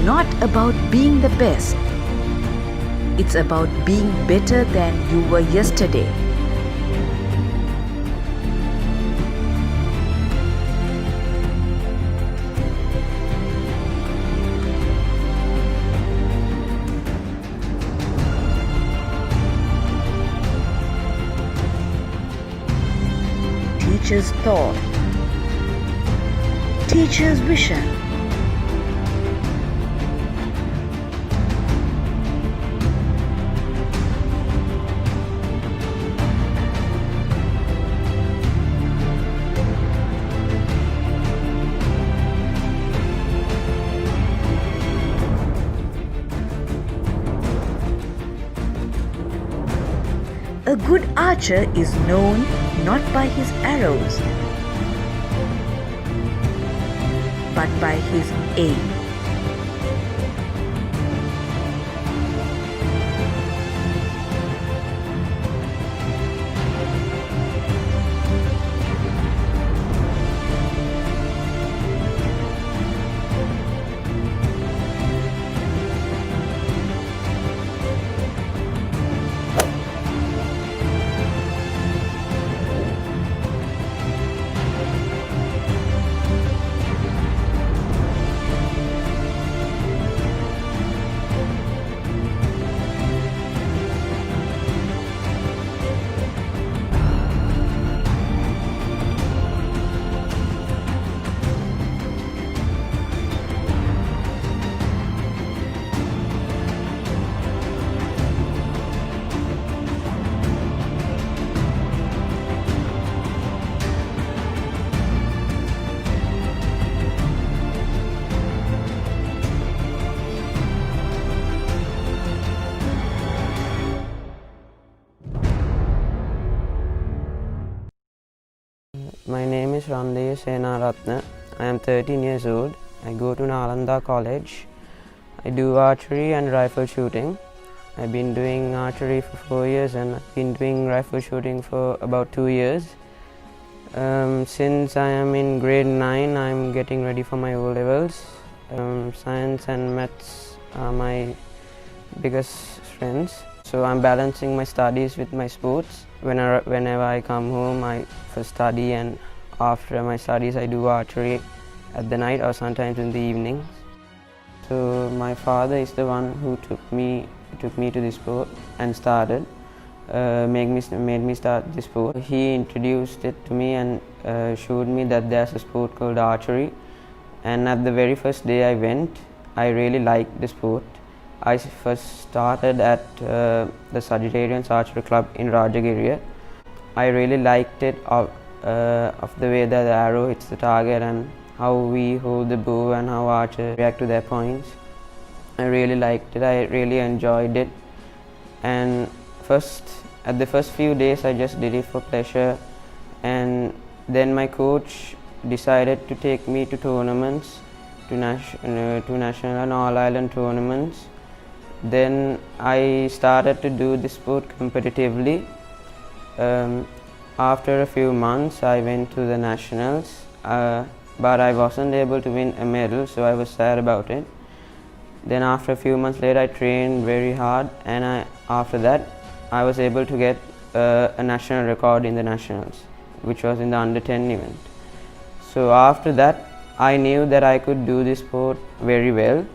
not about being the best. It's about being better than you were yesterday. Teacher's thought. Teacher's vision. A good archer is known not by his arrows, but by his aim. My name is Randeya Senaratna. I am 13 years old. I go to Nalanda College. I do archery and rifle shooting. I've been doing archery for 4 years and I've been doing rifle shooting for about 2 years. Since I am in grade 9, I'm getting ready for my O-levels. Science and maths are my biggest strengths. So I'm balancing my studies with my sports. Whenever I come home, I first study, and after my studies I do archery at the night or sometimes in the evenings. So my father is the one who took me to this sport and made me start this sport. He introduced it to me and showed me that there's a sport called archery. And at the very first day I went, I really liked the sport. I first started at the Sagittarians Archery Club in Rajagiriya. I really liked it of the way that the arrow hits the target and how we hold the bow and how archers react to their points. I really liked it. I really enjoyed it. And at the first few days I just did it for pleasure, and then my coach decided to take me to tournaments, to national and all island tournaments. Then I started to do this sport competitively. After a few months I went to the nationals, but I wasn't able to win a medal, so I was sad about it. Then after a few months later I trained very hard, and after that I was able to get a national record in the nationals, which was in the under 10 event. So after that I knew that I could do this sport very well.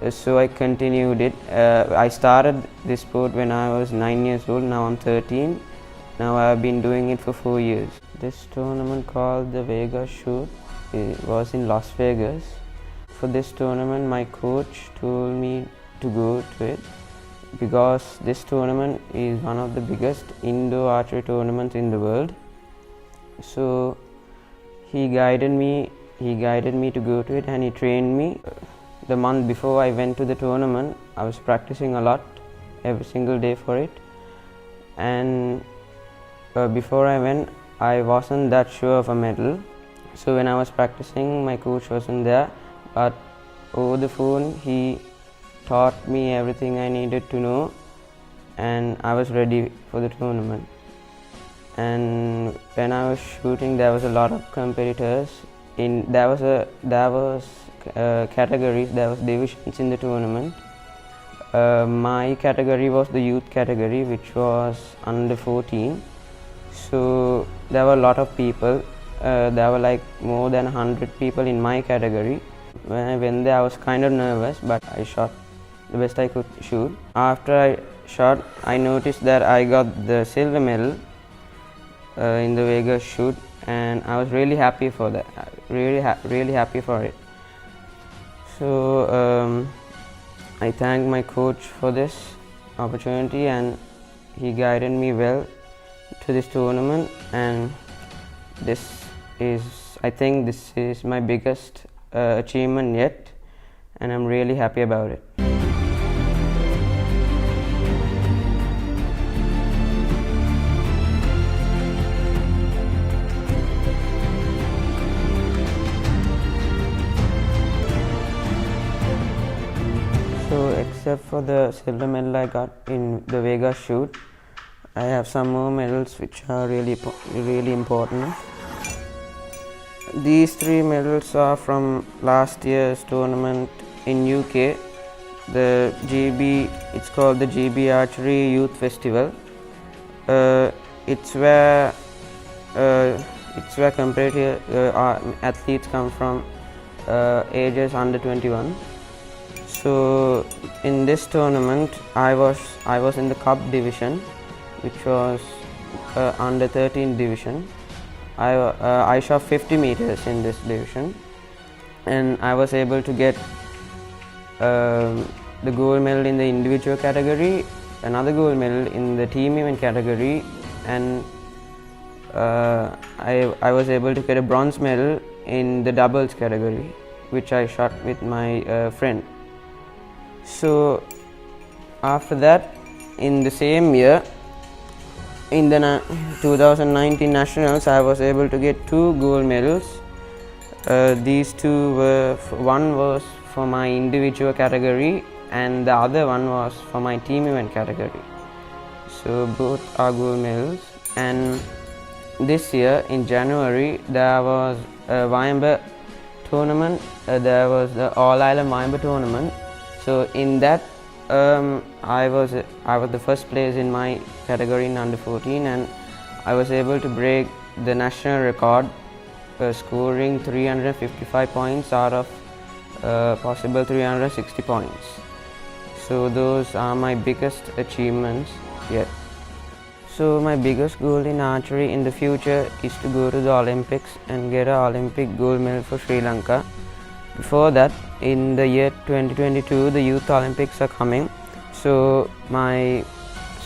So I continued it. I started this sport when I was 9 years old. Now I'm 13. Now I've been doing it for 4 years. This tournament called the Vegas Shoot, it was in Las Vegas. For this tournament my coach told me to go to it because this tournament is one of the biggest indoor archery tournaments in the world. So he guided me to go to it, and he trained me. The month before I went to the tournament, I was practicing a lot, every single day for it. And before I went, I wasn't that sure of a medal. So when I was practicing, my coach wasn't there, but over the phone he taught me everything I needed to know, and I was ready for the tournament. And when I was shooting, there was a lot of competitors, categories, there was divisions in the tournament. My category was the youth category, which was under 14. So there were a lot of people. There were like more than 100 people in my category. When I went there, I was kind of nervous, but I shot the best I could shoot. After I shot, I noticed that I got the silver medal in the Vegas shoot, and I was really happy for that. Really happy for it. So I thank my coach for this opportunity, and he guided me well to this tournament, and I think this is my biggest achievement yet, and I'm really happy about it. So except for the silver medal I got in the Vegas shoot, I have some more medals which are really important. These 3 medals are from last year's tournament in UK. It's called the GB Archery Youth Festival. It's where competitive athletes come from ages under 21. So in this tournament, I was in the cup division, which was under 13 division. I shot 50 meters in this division, and I was able to get the gold medal in the individual category, another gold medal in the team event category, and I was able to get a bronze medal in the doubles category, which I shot with my friend. So after that, in the same year, in the 2019 nationals, I was able to get 2 gold medals. These 2 were, one was for my individual category and the other one was for my team event category. So both are gold medals. And this year in January, there was a Wimber tournament. There was the All Ireland Wimber tournament. So in that, I was the first place in my category in under 14, and I was able to break the national record, scoring 355 points out of possible 360 points. So those are my biggest achievements yet. So my biggest goal in archery in the future is to go to the Olympics and get an Olympic gold medal for Sri Lanka. Before that, in the year 2022, the Youth Olympics are coming. So my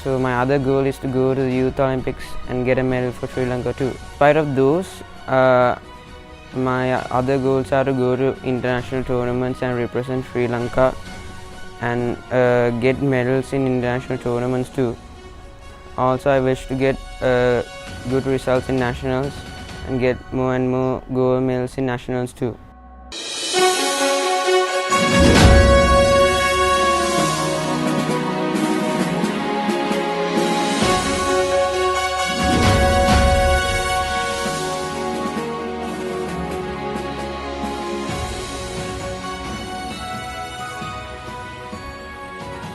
other goal is to go to the Youth Olympics and get a medal for Sri Lanka too. In spite of those, my other goals are to go to international tournaments and represent Sri Lanka and get medals in international tournaments too. Also, I wish to get good results in nationals and get more and more gold medals in nationals too.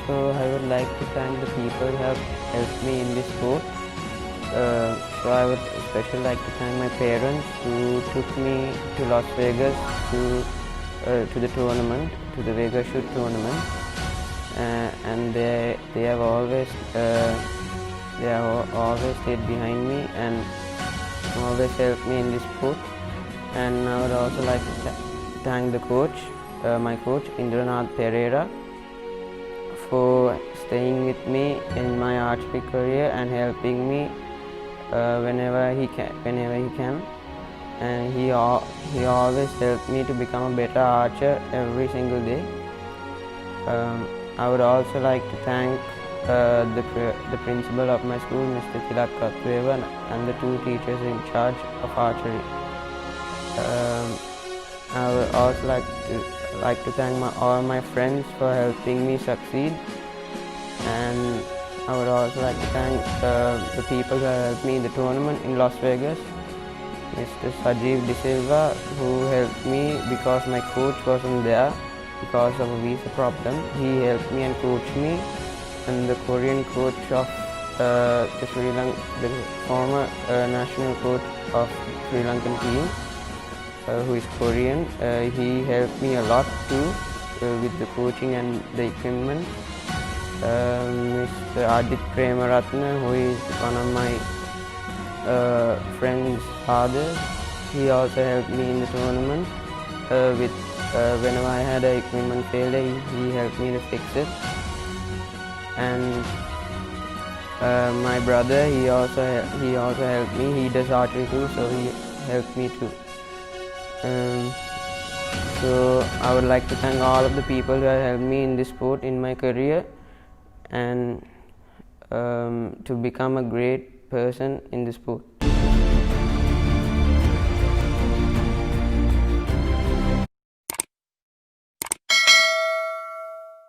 So I would like to thank the people who have helped me in this sport. So I would especially like to thank my parents who took me to Las Vegas to the tournament, to the Vegas shoot tournament, and they have always stayed behind me and always helped me in this sport. And I would also like to thank the coach, my coach Indranath Pereira, for staying with me in my archery career and helping me whenever he can. And he always helped me to become a better archer every single day. I would also like to thank the principal of my school, Mr. Tilak Katweva, and the 2 teachers in charge of archery. I would also like to thank all my friends for helping me succeed, and I would also like to thank the people who helped me in the tournament in Las Vegas, Mr. Sajeev De Silva, who helped me because my coach wasn't there because of a visa problem. He helped me and coached me. And the Korean coach of the former national coach of Sri Lankan team, who is Korean, he helped me a lot too with the coaching and the equipment. Mr. Adit Premaratna, who is one of my friend's father, he also helped me in the tournament. Whenever I had an equipment failure, he helped me to fix it. And my brother, he also helped me. He does archery too, so he helped me too. So I would like to thank all of the people who have helped me in this sport in my career, and to become a great person in the sport.